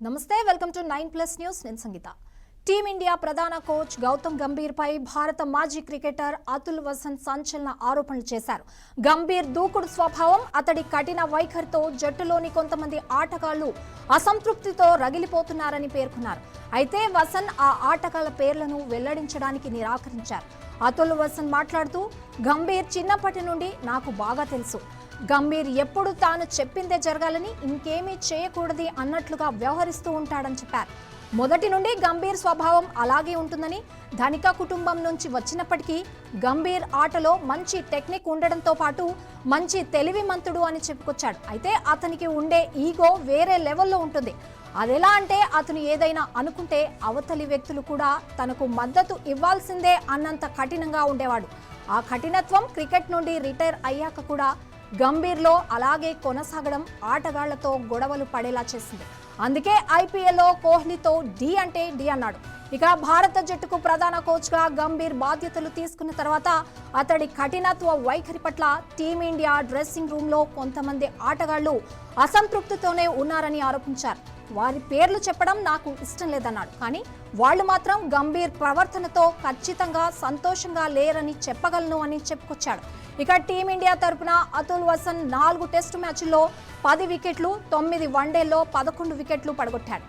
నమస్తే welcome to 9+ news నేను సంగీత team India ప్రధాన కోచ్ గౌతమ్ గంభీర్ పై భారత మాజీ క్రికెటర్ అతుల్ వసంత్ సంచలన ఆరోపణలు చేశారు. గంభీర్ దూకుడు స్వభావం, అతడి కఠిన వైఖరితో జట్టులోని కొంతమంది ఆటగాళ్లు అసంతృప్తితో రగిలిపోతున్నారని పేర్కొన్నారు. అయితే వసంత్ ఆ ఆటగాళ్ల పేర్లను వెల్లడించడానికి నిరాకరించారు. అతుల్ వసంత్ మాట్లాడుతూ గంభీర్ చిన్నప్పటి నుండి నాకు బాగా తెలుసు. గంభీర్ ఎప్పుడు తాను చెప్పిందే జరగాలని, ఇంకేమీ చేయకూడదు అన్నట్లుగా వ్యవహరిస్తూ ఉంటాడని చెప్పారు. మొదటి నుండి గంభీర్ స్వభావం అలాగే ఉంటుందని, ధనిక కుటుంబం నుంచి వచ్చినప్పటికీ గంభీర్ ఆటలో మంచి టెక్నిక్ ఉండడంతో పాటు మంచి తెలివిమంతుడు అని చెప్పుకొచ్చాడు. అయితే అతనికి ఉండే ఈగో వేరే లెవెల్లో ఉంటుంది. అదెలా అంటే అతను ఏదైనా అనుకుంటే అవతలి వ్యక్తులు కూడా తనకు మద్దతు ఇవ్వాల్సిందే అన్నంత కఠినంగా ఉండేవాడు. ఆ కఠినత్వం క్రికెట్ నుండి రిటైర్ అయ్యాక కూడా గంభీర్లో అలాగే కొనసాగడం ఆటగాళ్లతో గొడవలు పడేలా చేసింది. అందుకే ఐపీఎల్లో కోహ్లీతో డి అంటే డి అన్నాడు. ఇక భారత జట్టుకు ప్రధాన కోచ్గా గంభీర్ బాధ్యతలు తీసుకున్న తర్వాత అతడి కఠినత్వ వైఖరి పట్ల టీమిండియా డ్రెస్సింగ్ రూమ్లో కొంతమంది ఆటగాళ్లు అసంతృప్తితోనే ఉన్నారని ఆరోపించారు. వారి పేర్లు చెప్పడం నాకు ఇష్టం లేదన్నాడు. కానీ వాళ్లు మాత్రం గంభీర్ ప్రవర్తనతో ఖచ్చితంగా సంతోషంగా లేరని చెప్పగలను అని చెప్పుకొచ్చాడు. ఇక టీమిండియా తరపున అతుల్ వసంత్ 4 టెస్టు మ్యాచ్ల్లో 10 వికెట్లు, 9 వన్డేల్లో 11 వికెట్లు పడగొట్టాడు.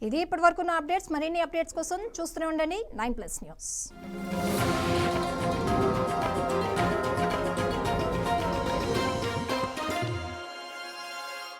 ఇది ఇప్పటివరకు ఉన్న అప్డేట్స్. మరిన్ని అప్డేట్స్ కోసం చూస్తూనే ఉండండి 9+ న్యూస్.